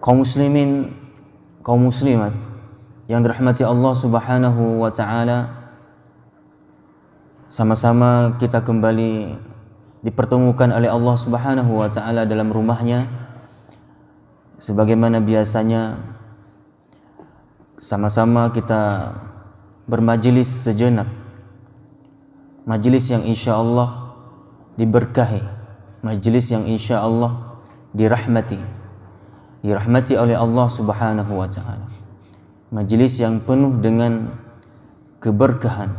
Kaum muslimin, kaum muslimat yang dirahmati Allah Subhanahu wa taala, sama-sama kita kembali dipertemukan oleh Allah Subhanahu wa taala dalam rumahnya. Sebagaimana biasanya, sama-sama kita bermajelis sejenak, majelis yang insya Allah diberkahi, majelis yang insya Allah dirahmati oleh Allah Subhanahu wa taala, majelis yang penuh dengan keberkahan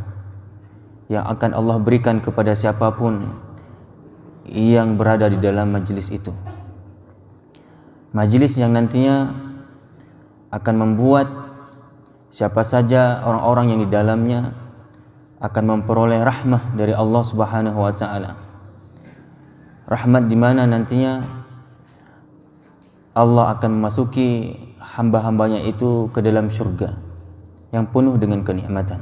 yang akan Allah berikan kepada siapapun yang berada di dalam majelis itu. Majelis yang nantinya akan membuat siapa saja orang-orang yang di dalamnya akan memperoleh rahmah dari Allah Subhanahu wa taala. Rahmat di mana nantinya Allah akan memasuki hamba-hambanya itu ke dalam surga yang penuh dengan kenikmatan.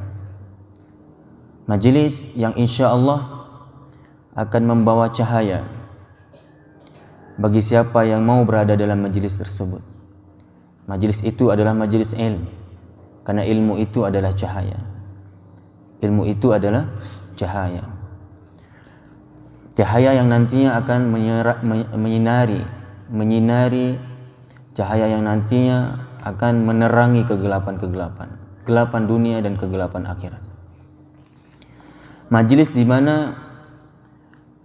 Majelis yang insya Allah akan membawa cahaya bagi siapa yang mau berada dalam majelis tersebut. Majelis itu adalah majelis ilmu, karena ilmu itu adalah cahaya. Ilmu itu adalah cahaya. Cahaya yang nantinya akan menyinari cahaya yang nantinya akan menerangi kegelapan-kegelapan, kegelapan dunia dan kegelapan akhirat. Majelis di mana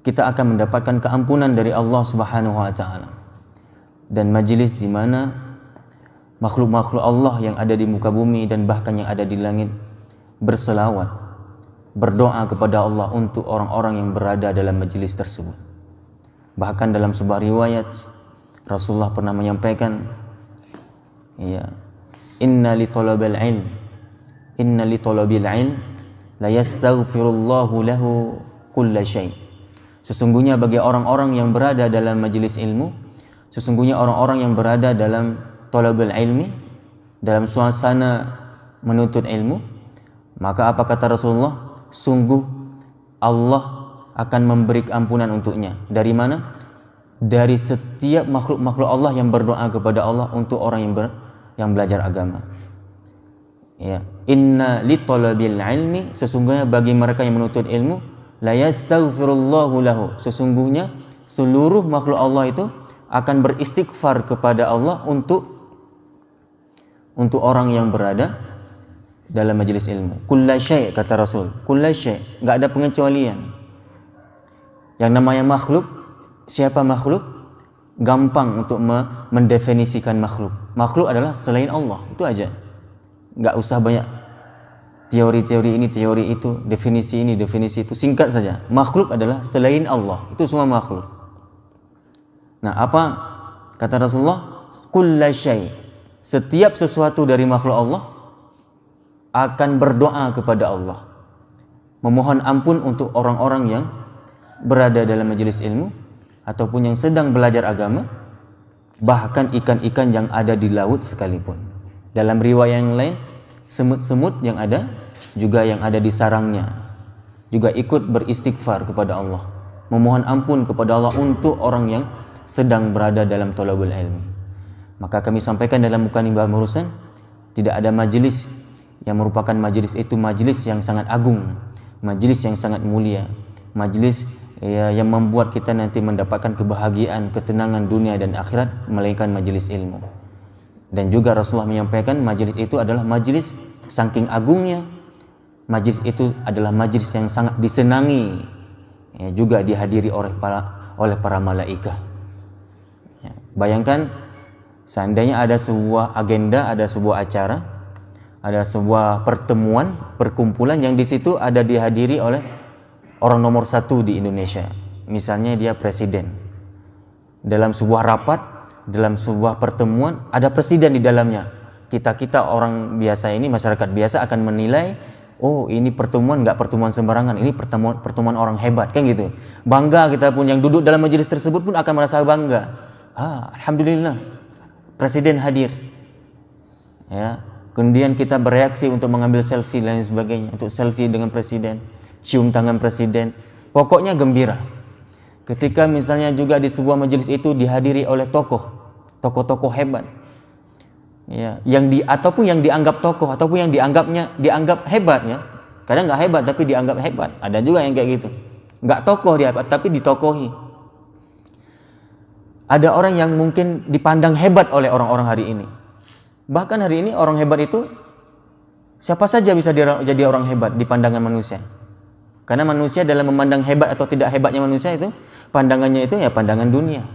kita akan mendapatkan keampunan dari Allah Subhanahu wa taala, dan majelis di mana makhluk-makhluk Allah yang ada di muka bumi dan bahkan yang ada di langit berselawat, berdoa kepada Allah untuk orang-orang yang berada dalam majelis tersebut. Bahkan dalam sebuah riwayat Rasulullah pernah menyampaikan, inna li talabil ilm la yastaghfirullahu lahu kulla syai'. Sesungguhnya bagi orang-orang yang berada dalam majelis ilmu, sesungguhnya orang-orang yang berada dalam talabul ilmi, dalam suasana menuntut ilmu, maka apa kata Rasulullah? Sungguh Allah akan memberi ampunan untuknya. Dari mana? Dari setiap makhluk-makhluk Allah yang berdoa kepada Allah untuk orang yang belajar agama. Inna li talabil ilmi, sesungguhnya bagi mereka yang menuntut ilmu, la yastaghfirullahu lahu, sesungguhnya seluruh makhluk Allah itu akan beristighfar kepada Allah untuk orang yang berada dalam majelis ilmu. Kulla syai', kata Rasul, kulla syai', enggak ada pengecualian. Yang namanya makhluk, siapa makhluk? Gampang untuk mendefinisikan makhluk. Makhluk adalah selain Allah, itu aja. Enggak usah banyak teori-teori ini, teori itu, definisi ini, definisi itu. Singkat saja, makhluk adalah selain Allah, itu semua makhluk. Nah, apa kata Rasulullah? Kulla syai', setiap sesuatu dari makhluk Allah akan berdoa kepada Allah, memohon ampun untuk orang-orang yang berada dalam majelis ilmu ataupun yang sedang belajar agama, bahkan ikan-ikan yang ada di laut sekalipun. Dalam riwayat yang lain, semut-semut yang ada, juga yang ada di sarangnya, juga ikut beristighfar kepada Allah, memohon ampun kepada Allah untuk orang yang sedang berada dalam thalabul ilmi. Maka kami sampaikan dalam Mukadimah Murusan, tidak ada majelis yang merupakan majelis itu majelis yang sangat agung, majelis yang sangat mulia, majelis yang membuat kita nanti mendapatkan kebahagiaan, ketenangan dunia dan akhirat, melainkan majelis ilmu. Dan juga Rasulullah menyampaikan majelis itu adalah majelis saking agungnya, majelis itu adalah majelis yang sangat disenangi, juga dihadiri oleh para malaikat. Bayangkan seandainya ada sebuah agenda, ada sebuah acara, ada sebuah pertemuan, perkumpulan yang di situ ada dihadiri oleh orang nomor 1 di Indonesia, misalnya dia presiden. Dalam sebuah rapat, dalam sebuah pertemuan, ada presiden di dalamnya. Kita orang biasa ini, masyarakat biasa akan menilai, oh ini pertemuan nggak pertemuan sembarangan, ini pertemuan orang hebat, kan gitu. Bangga kita pun yang duduk dalam majelis tersebut pun akan merasa bangga. Alhamdulillah, presiden hadir. Kemudian kita bereaksi untuk mengambil selfie dan lain sebagainya, untuk selfie dengan presiden, cium tangan presiden. Pokoknya gembira. Ketika misalnya juga di sebuah majelis itu dihadiri oleh tokoh-tokoh hebat, Ya, ataupun yang dianggap tokoh, ataupun yang dianggap hebat ya. Kadang nggak hebat tapi dianggap hebat. Ada juga yang kayak gitu. Nggak tokoh dia tapi ditokohi. Ada orang yang mungkin dipandang hebat oleh orang-orang hari ini. Bahkan hari ini orang hebat itu siapa saja bisa jadi orang hebat di pandangan manusia. Karena manusia dalam memandang hebat atau tidak hebatnya manusia itu, pandangannya itu ya pandangan dunia.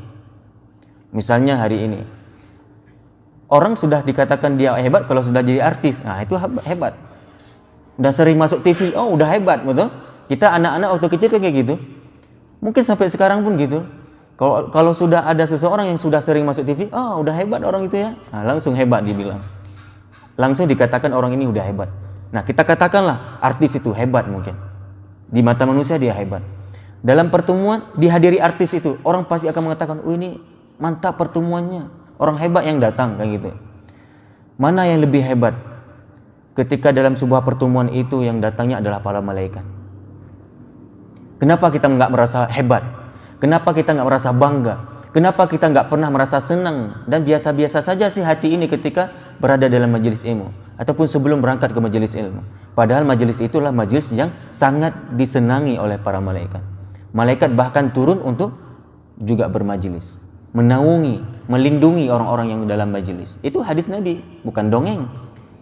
Misalnya hari ini orang sudah dikatakan dia hebat kalau sudah jadi artis. Nah, itu hebat. Udah sering masuk TV, oh udah hebat, betul? Kita anak-anak waktu kecil kayak gitu. Mungkin sampai sekarang pun gitu. Kalau sudah ada seseorang yang sudah sering masuk TV, oh udah hebat orang itu ya. Nah, langsung hebat dibilang. Langsung dikatakan orang ini udah hebat. Nah, kita katakanlah artis itu hebat mungkin. Di mata manusia dia hebat. Dalam pertemuan dihadiri artis itu, orang pasti akan mengatakan, "Oh, ini mantap pertemuannya. Orang hebat yang datang," kayak gitu. Mana yang lebih hebat? Ketika dalam sebuah pertemuan itu yang datangnya adalah para malaikat. Kenapa kita nggak merasa hebat? Kenapa kita nggak merasa bangga? Kenapa kita nggak pernah merasa senang dan biasa-biasa saja sih hati ini ketika berada dalam majelis ilmu ataupun sebelum berangkat ke majelis ilmu? Padahal majelis itulah majelis yang sangat disenangi oleh para malaikat. Malaikat bahkan turun untuk juga bermajelis, menaungi, melindungi orang-orang yang dalam majelis. Itu hadis Nabi, bukan dongeng.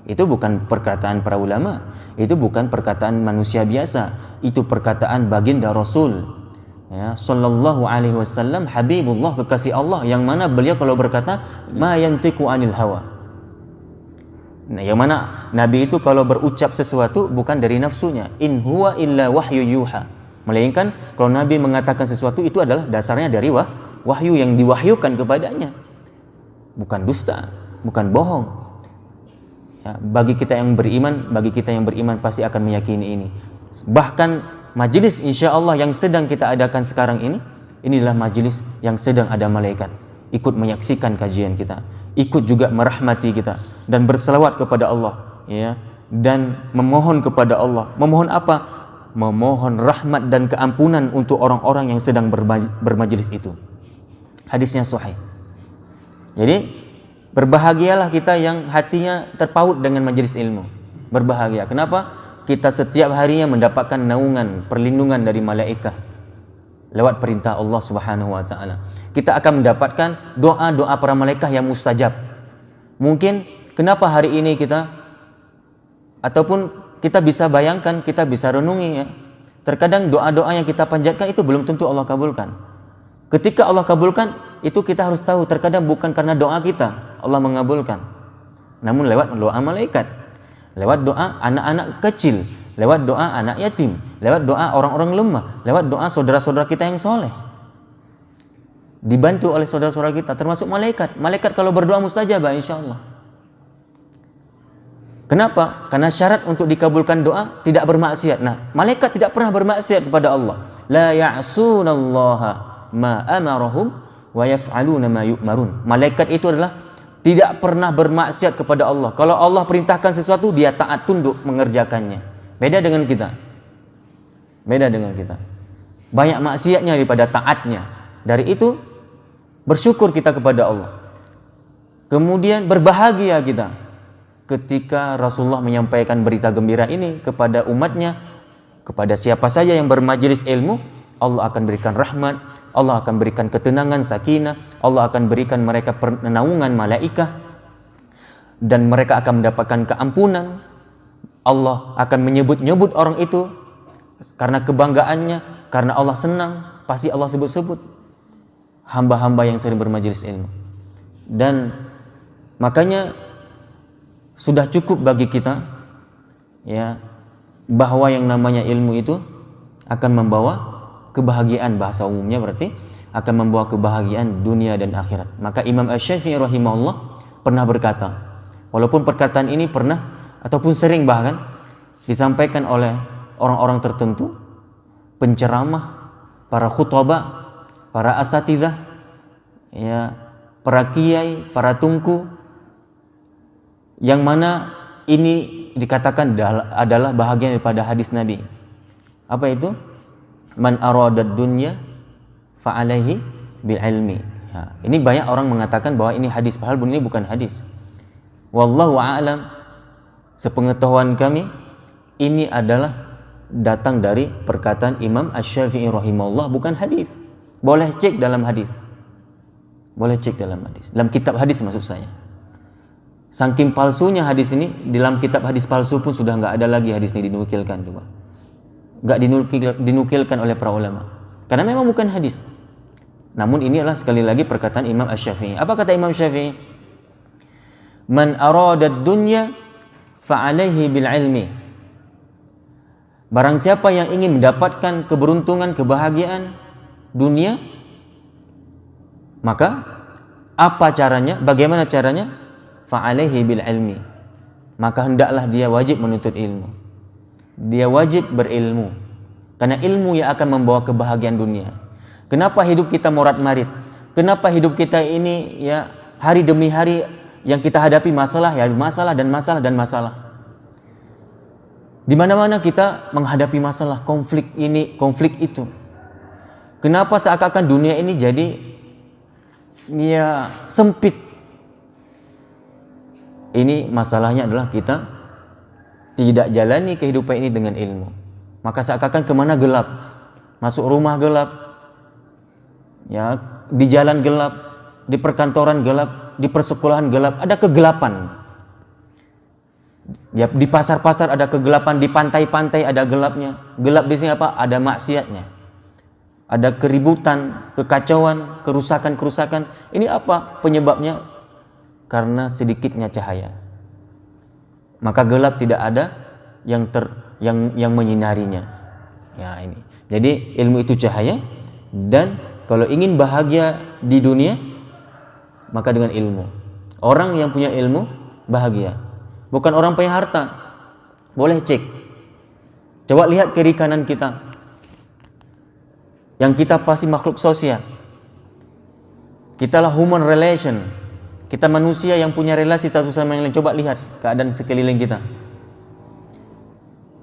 Itu bukan perkataan para ulama, itu bukan perkataan manusia biasa, itu perkataan baginda Rasul. Ya, sallallahu alaihi wasallam, Habibullah, kekasih Allah, yang mana beliau kalau berkata ma yantiqu anil hawa. Nah, yang mana Nabi itu kalau berucap sesuatu bukan dari nafsunya, in huwa illa wahyu yuha. Melainkan kalau Nabi mengatakan sesuatu itu adalah dasarnya dari wahyu yang diwahyukan kepadanya. Bukan dusta, bukan bohong. Ya, bagi kita yang beriman pasti akan meyakini ini. Bahkan majelis insya Allah yang sedang kita adakan sekarang ini adalah majelis yang sedang ada malaikat ikut menyaksikan kajian kita, ikut juga merahmati kita dan berselawat kepada Allah, ya, dan memohon kepada Allah. Memohon apa? Memohon rahmat dan keampunan untuk orang-orang yang sedang bermajelis itu. Hadisnya sahih. Jadi berbahagialah kita yang hatinya terpaut dengan majelis ilmu. Berbahagia. Kenapa? Kita setiap harinya mendapatkan naungan, perlindungan dari malaikat lewat perintah Allah Subhanahu wa taala. Kita akan mendapatkan doa-doa para malaikat yang mustajab. Mungkin kenapa hari ini kita ataupun kita bisa bayangkan, kita bisa renungi ya. Terkadang doa-doa yang kita panjatkan itu belum tentu Allah kabulkan. Ketika Allah kabulkan, itu kita harus tahu terkadang bukan karena doa kita Allah mengabulkan, namun lewat doa malaikat, lewat doa anak-anak kecil, lewat doa anak yatim, lewat doa orang-orang lemah, lewat doa saudara-saudara kita yang soleh, dibantu oleh saudara-saudara kita, termasuk malaikat. Malaikat kalau berdoa mustajabah insya Allah. Kenapa? Karena syarat untuk dikabulkan doa tidak bermaksiat. Nah, malaikat tidak pernah bermaksiat kepada Allah. La ya'sunallaha ma amarahum wa yaf'aluna ma yu'marun. Malaikat itu adalah tidak pernah bermaksiat kepada Allah. Kalau Allah perintahkan sesuatu, dia taat tunduk mengerjakannya. Beda dengan kita. Beda dengan kita. Banyak maksiatnya daripada taatnya. Dari itu bersyukur kita kepada Allah. Kemudian berbahagia kita ketika Rasulullah menyampaikan berita gembira ini kepada umatnya, kepada siapa saja yang bermajelis ilmu, Allah akan berikan rahmat, Allah akan berikan ketenangan, sakinah, Allah akan berikan mereka naungan malaikat, dan mereka akan mendapatkan keampunan. Allah akan menyebut-nyebut orang itu karena kebanggaannya, karena Allah senang, pasti Allah sebut-sebut hamba-hamba yang sering bermajelis ilmu. Dan makanya sudah cukup bagi kita ya, bahwa yang namanya ilmu itu akan membawa kebahagiaan, bahasa umumnya berarti akan membawa kebahagiaan dunia dan akhirat. Maka Imam Asy-Syafi'i rahimahullah pernah berkata, walaupun perkataan ini pernah ataupun sering bahkan disampaikan oleh orang-orang tertentu, penceramah, para khutbah, para asatidzah, ya, para kiai, para tungku, yang mana ini dikatakan adalah bahagian daripada hadis Nabi. Apa itu? Man aradad dunya fa alaihi bil ilmi. Ya, ini banyak orang mengatakan bahwa ini hadis, padahal ini bukan hadis. Wallahu a'lam, sepengetahuan kami ini adalah datang dari perkataan Imam Asy-Syafi'i rahimahullah, bukan hadis. Boleh cek dalam hadis. Boleh cek dalam hadis. Dalam kitab hadis maksud saya. Saking palsunya hadis ini, dalam kitab hadis palsu pun sudah nggak ada lagi hadis ini dinukilkan, coba. Nggak dinukilkan oleh para ulama. Karena memang bukan hadis. Namun ini adalah sekali lagi perkataan Imam Asy-Syafi'i. Apa kata Imam Syafi'i? Man arada dunya fa'alaihi bil ilmi. Barang siapa yang ingin mendapatkan keberuntungan, kebahagiaan dunia, maka apa caranya? Bagaimana caranya? Fa'alaihi bil ilmi. Maka hendaklah dia wajib menuntut ilmu. Dia wajib berilmu. Karena ilmu yang akan membawa kebahagiaan dunia. Kenapa hidup kita morat-marit? Kenapa hidup kita ini ya hari demi hari yang kita hadapi masalah ya masalah dan masalah dan masalah. Di mana-mana kita menghadapi masalah, konflik ini, konflik itu. Kenapa seakan-akan dunia ini jadi ya sempit? Ini masalahnya adalah kita tidak jalani kehidupan ini dengan ilmu. Maka seakan-akan kemana gelap, masuk rumah gelap, ya di jalan gelap, di perkantoran gelap, di persekolahan gelap, ada kegelapan. Ya, di pasar-pasar ada kegelapan, di pantai-pantai ada gelapnya. Gelap di sini apa? Ada maksiatnya. Ada keributan, kekacauan, kerusakan-kerusakan. Ini apa penyebabnya? Karena sedikitnya cahaya. Maka gelap tidak ada yang menyinarinya. Ya ini. Jadi ilmu itu cahaya, dan kalau ingin bahagia di dunia, maka dengan ilmu. Orang yang punya ilmu bahagia. Bukan orang punya harta. Boleh cek. Coba lihat kiri kanan kita. Yang kita pasti makhluk sosial. Kitalah human relation. Kita manusia yang punya relasi satu sama yang lain. Coba lihat keadaan sekeliling kita.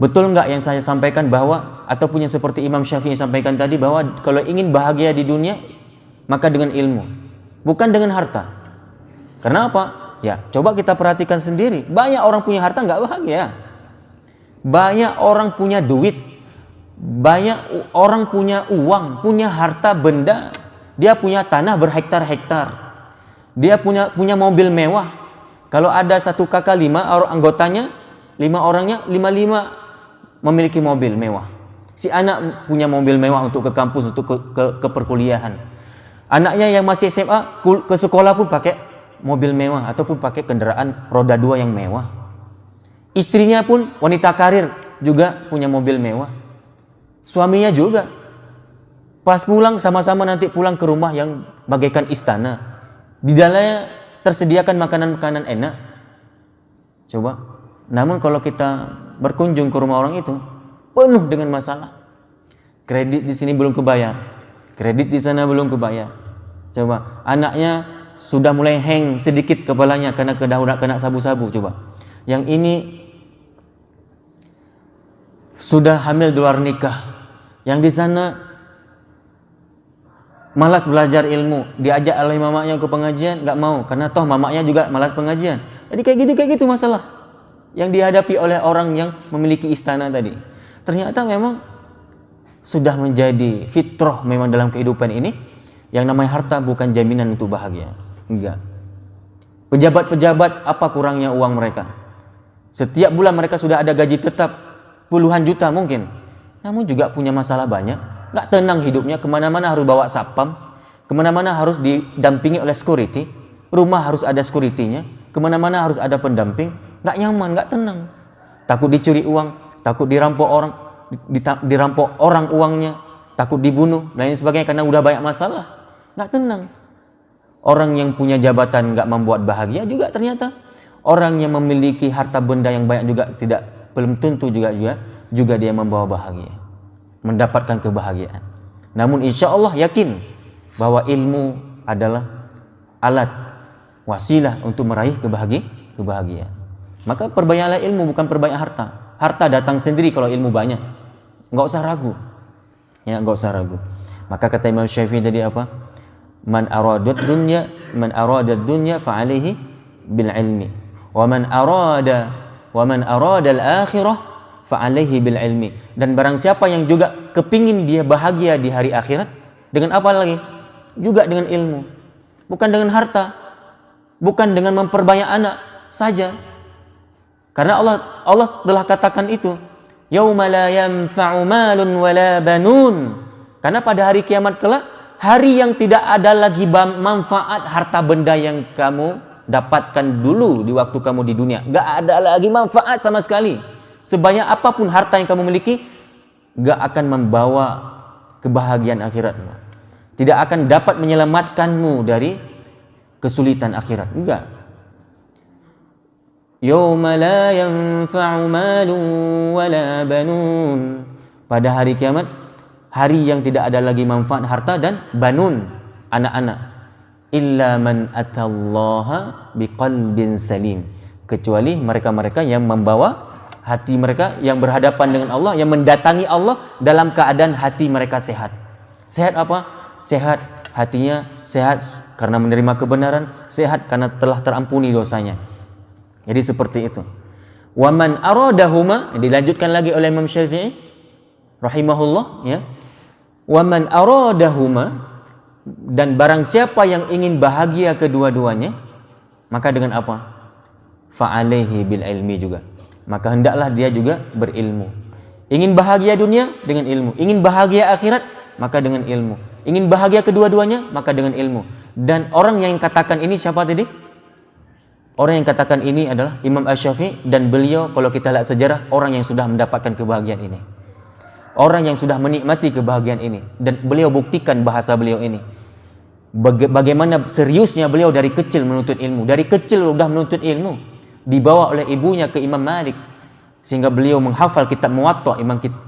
Betul nggak yang saya sampaikan bahwa, ataupun yang seperti Imam Syafi'i sampaikan tadi, bahwa kalau ingin bahagia di dunia, maka dengan ilmu, bukan dengan harta. Karena apa? Ya, coba kita perhatikan sendiri. Banyak orang punya harta nggak bahagia. Banyak orang punya duit. Banyak orang punya uang, punya harta benda. Dia punya tanah berhektar-hektar. Dia punya mobil mewah. Kalau ada satu kakak 5 orang anggotanya, 5 orangnya, 5 memiliki mobil mewah. Si anak punya mobil mewah untuk ke kampus, untuk ke perkuliahan. Anaknya yang masih SMA ke sekolah pun pakai mobil mewah ataupun pakai kendaraan roda 2 yang mewah. Istrinya pun wanita karir juga punya mobil mewah. Suaminya juga. Pas pulang sama-sama nanti pulang ke rumah yang bagaikan istana. Di dalamnya tersediakan makanan-makanan enak. Coba. Namun kalau kita berkunjung ke rumah orang itu, penuh dengan masalah. Kredit di sini belum kebayar. Kredit di sana belum kebayar. Coba. Anaknya sudah mulai hang sedikit kepalanya karena kena sabu-sabu. Coba. Yang ini sudah hamil di luar nikah. Yang di sana malas belajar ilmu, diajak oleh mamanya ke pengajian, nggak mau karena toh mamanya juga malas pengajian. Jadi kayak gitu masalah yang dihadapi oleh orang yang memiliki istana tadi. Ternyata memang sudah menjadi fitrah memang dalam kehidupan ini, yang namanya harta bukan jaminan untuk bahagia. Enggak. Pejabat-pejabat, apa kurangnya uang mereka? Setiap bulan mereka sudah ada gaji tetap puluhan juta mungkin, namun juga punya masalah banyak. Nggak tenang hidupnya, kemana-mana harus bawa satpam, kemana-mana harus didampingi oleh security, rumah harus ada security-nya, kemana-mana harus ada pendamping. Nggak nyaman, nggak tenang. Takut dicuri uang, takut dirampok orang uangnya, takut dibunuh, dan lain sebagainya karena udah banyak masalah. Nggak tenang. Orang yang punya jabatan nggak membuat bahagia juga ternyata. Orang yang memiliki harta benda yang banyak juga belum tentu juga dia membawa bahagia, mendapatkan kebahagiaan. Namun insya Allah yakin bahwa ilmu adalah alat, wasilah untuk meraih kebahagiaan. Maka perbanyaklah ilmu, bukan perbanyak harta. Harta datang sendiri kalau ilmu banyak. Nggak usah ragu. Ya, nggak usah ragu. Maka kata Imam Syafi'i tadi apa? Man aradat dunya fa'alaihi bil ilmi. Wa man arada al-akhirah fa alaihi bil ilmi. Dan barang siapa yang juga kepingin dia bahagia di hari akhirat, dengan apa lagi? Juga dengan ilmu. Bukan dengan harta. Bukan dengan memperbanyak anak saja. Karena Allah telah katakan itu, yauma la yanfa'u malun wala banun. Karena pada hari kiamat kelak, hari yang tidak ada lagi manfaat harta benda yang kamu dapatkan dulu di waktu kamu di dunia. Gak ada lagi manfaat sama sekali. Sebanyak apapun harta yang kamu miliki, gak akan membawa kebahagiaan akhiratmu. Tidak akan dapat menyelamatkanmu dari kesulitan akhirat. Enggak. Yauma la yanfa'u malun wala banun. Pada hari kiamat, hari yang tidak ada lagi manfaat harta dan banun, anak-anak. Illa man atallaha biqalbin salim. Kecuali mereka-mereka yang membawa hati mereka, yang berhadapan dengan Allah, yang mendatangi Allah dalam keadaan hati mereka sehat. Sehat apa? Sehat hatinya, sehat karena menerima kebenaran, sehat karena telah terampuni dosanya. Jadi seperti itu. Wa man aradahuma, dilanjutkan lagi oleh Imam Syafi'i rahimahullah, ya. Wa man aradahuma, dan barang siapa yang ingin bahagia kedua-duanya, maka dengan apa? Fa alaihi bil ilmi juga. Maka hendaklah dia juga berilmu. Ingin bahagia dunia dengan ilmu, ingin bahagia akhirat maka dengan ilmu. Ingin bahagia kedua-duanya maka dengan ilmu. Dan orang yang katakan ini siapa tadi? Orang yang katakan ini adalah Imam Asy-Syafi'i, dan beliau kalau kita lihat sejarah, orang yang sudah mendapatkan kebahagiaan ini. Orang yang sudah menikmati kebahagiaan ini, dan beliau buktikan bahasa beliau ini. Bagaimana seriusnya beliau dari kecil menuntut ilmu. Dari kecil sudah menuntut ilmu. Dibawa oleh ibunya ke Imam Malik, sehingga beliau menghafal kitab Muwatta,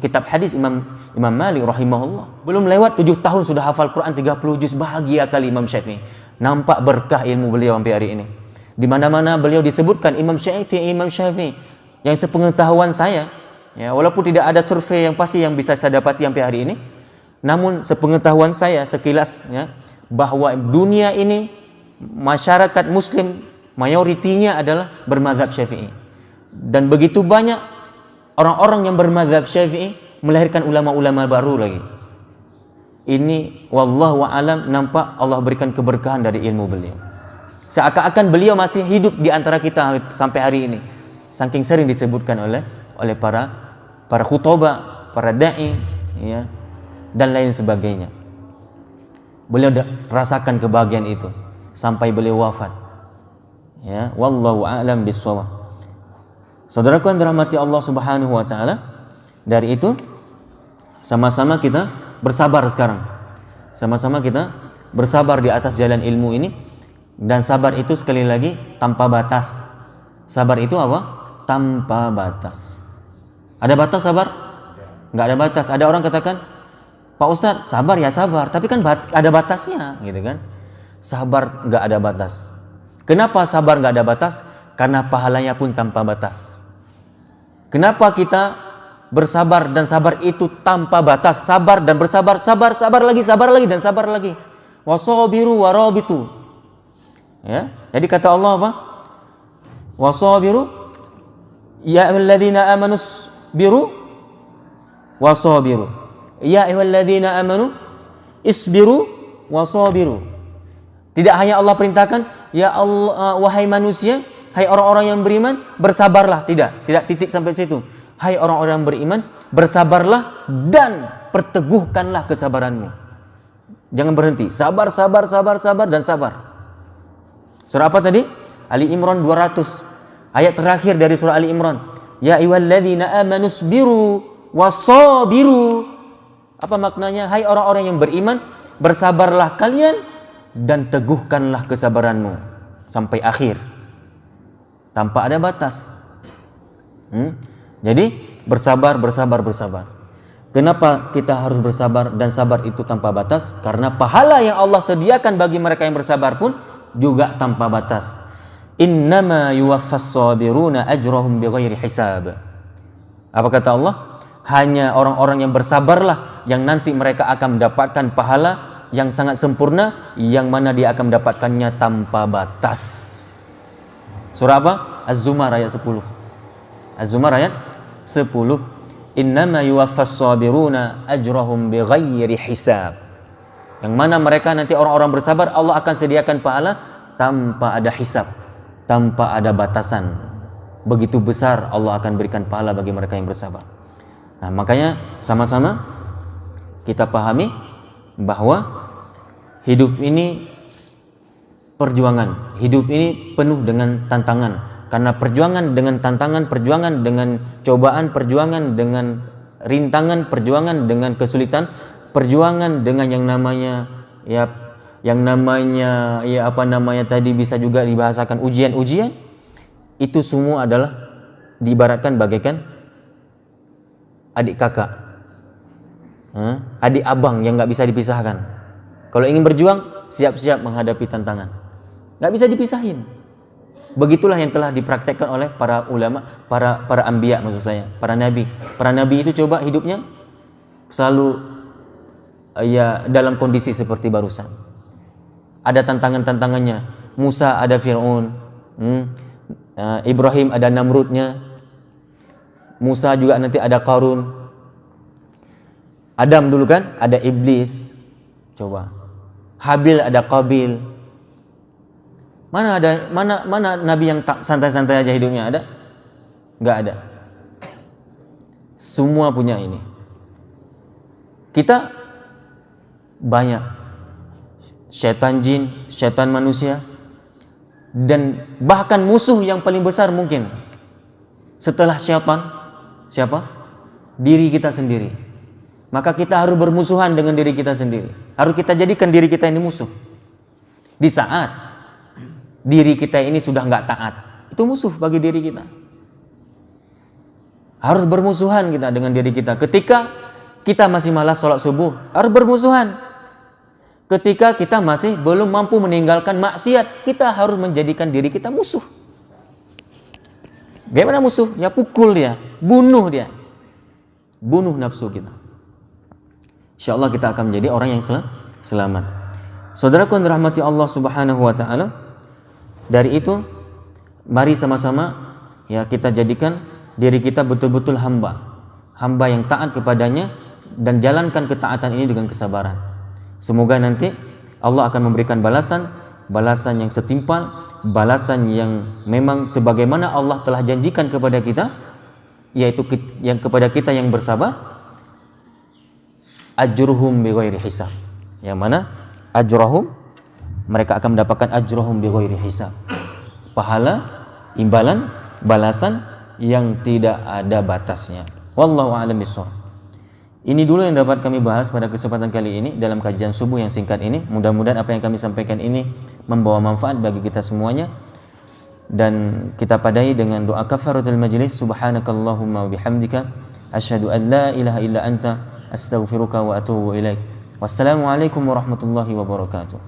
kitab hadis Imam Malik rahimahullah. Belum lewat 7 tahun sudah hafal Quran 30 juz. Bahagia kali Imam Syafi'i. Nampak berkah ilmu beliau sampai hari ini. Di mana-mana beliau disebutkan Imam Syafi'i. Yang sepengetahuan saya, ya, walaupun tidak ada survei yang pasti yang bisa saya dapati sampai hari ini, namun sepengetahuan saya sekilas, ya, bahwa dunia ini masyarakat muslim mayoritinya adalah bermadzhab Syafi'i. Dan begitu banyak orang-orang yang bermadzhab Syafi'i melahirkan ulama-ulama baru lagi. Ini wallahu a'lam, nampak Allah berikan keberkahan dari ilmu beliau. Seakan-akan beliau masih hidup di antara kita sampai hari ini. Saking sering disebutkan oleh para khutbah, para dai, ya, dan lain sebagainya. Beliau rasakan kebahagiaan itu sampai beliau wafat. Ya, wallahu a'lam bissawab. Saudaraku yang dirahmati Allah Subhanahu wa taala, dari itu sama-sama kita bersabar sekarang. Sama-sama kita bersabar di atas jalan ilmu ini. Dan sabar itu sekali lagi tanpa batas. Sabar itu apa? Tanpa batas. Ada batas sabar? Nggak ada batas. Ada orang katakan, Pak Ustadz, sabar ya sabar, tapi kan ada batasnya, gitu kan? Sabar nggak ada batas. Kenapa sabar nggak ada batas? Karena pahalanya pun tanpa batas. Kenapa kita bersabar dan sabar itu tanpa batas? Sabar dan bersabar, sabar lagi dan sabar lagi. Wasabiru warabitu. Ya, jadi kata Allah apa? Wasabiru, ya ayyuhalladzina amanu isbiru wasabiru. Ya ayyuhalladzina amanu isbiru wasabiru. Tidak hanya Allah perintahkan, ya Allah, wahai manusia, hai orang-orang yang beriman, bersabarlah. Tidak titik sampai situ. Hai orang-orang yang beriman, bersabarlah dan perteguhkanlah kesabaranmu. Jangan berhenti. Sabar dan sabar. Surah apa tadi? Ali Imran 200. Ayat terakhir dari surah Ali Imran. Ya ayyuhalladzina amanu isbiru wasabiru. Apa maknanya? Hai orang-orang yang beriman, bersabarlah kalian dan teguhkanlah kesabaranmu sampai akhir. Tanpa ada batas. Jadi bersabar. Kenapa kita harus bersabar dan sabar itu tanpa batas? Karena pahala yang Allah sediakan bagi mereka yang bersabar pun juga tanpa batas. Innama yuwaffas sabiruna ajrahum bighairi hisab. Apa kata Allah? Hanya orang-orang yang bersabarlah yang nanti mereka akan mendapatkan pahala yang sangat sempurna, yang mana dia akan mendapatkannya tanpa batas. Surah apa? Az-Zumar ayat 10. Az-Zumar ayat 10. Innama yuwaffas sabiruna ajrahum bighairi hisab. Yang mana mereka nanti orang-orang bersabar, Allah akan sediakan pahala tanpa ada hisab, tanpa ada batasan. Begitu besar Allah akan berikan pahala bagi mereka yang bersabar. Nah, makanya sama-sama kita pahami bahwa hidup ini perjuangan, hidup ini penuh dengan tantangan. Karena perjuangan dengan tantangan, perjuangan dengan cobaan, perjuangan dengan rintangan, perjuangan dengan kesulitan, perjuangan dengan yang namanya tadi bisa juga dibahasakan ujian-ujian, itu semua adalah diibaratkan bagaikan adik kakak, adik abang yang nggak bisa dipisahkan. Kalau ingin berjuang, siap-siap menghadapi tantangan, nggak bisa dipisahin. Begitulah yang telah dipraktekkan oleh para ulama, para anbiya, maksud saya, para nabi. Para nabi itu coba hidupnya selalu dalam kondisi seperti barusan. Ada tantangan-tantangannya. Musa ada Fir'aun, Ibrahim ada Namrudnya, Musa juga nanti ada Qarun, Adam dulu kan ada iblis. Coba Habil ada Qabil. Mana nabi yang tak santai-santai aja hidupnya? Ada? Enggak ada. Semua punya ini. Kita banyak syaitan jin, syaitan manusia, dan bahkan musuh yang paling besar mungkin setelah syaitan siapa? Diri kita sendiri. Maka kita harus bermusuhan dengan diri kita sendiri. Harus kita jadikan diri kita ini musuh. Di saat diri kita ini sudah nggak taat, itu musuh bagi diri kita. Harus bermusuhan kita dengan diri kita. Ketika kita masih malas sholat subuh, harus bermusuhan. Ketika kita masih belum mampu meninggalkan maksiat, kita harus menjadikan diri kita musuh. Bagaimana musuh? Ya pukul dia, bunuh dia, bunuh nafsu kita. Insya Allah kita akan menjadi orang yang selamat. Saudaraku yang dirahmati Allah Subhanahu wa Ta'ala, dari itu mari sama-sama ya kita jadikan diri kita betul-betul hamba yang taat kepadanya, dan jalankan ketaatan ini dengan kesabaran. Semoga nanti Allah akan memberikan balasan yang setimpal, balasan yang memang sebagaimana Allah telah janjikan kepada kita, yaitu yang kepada kita yang bersabar, ajruhum bighairi hisab. Yang mana ajrahum, mereka akan mendapatkan ajrahum bighairi hisab, pahala, imbalan, balasan yang tidak ada batasnya. Wallahu a'lam bishawab. Ini dulu yang dapat kami bahas pada kesempatan kali ini dalam kajian subuh yang singkat ini. Mudah-mudahan apa yang kami sampaikan ini membawa manfaat bagi kita semuanya, dan kita padai dengan doa kafaratul majlis. Subhanakallahumma wa bihamdika asyhadu an la ilaha illa anta astaghfiruka wa atubu ilaik. Wassalamualaikum warahmatullahi wabarakatuh.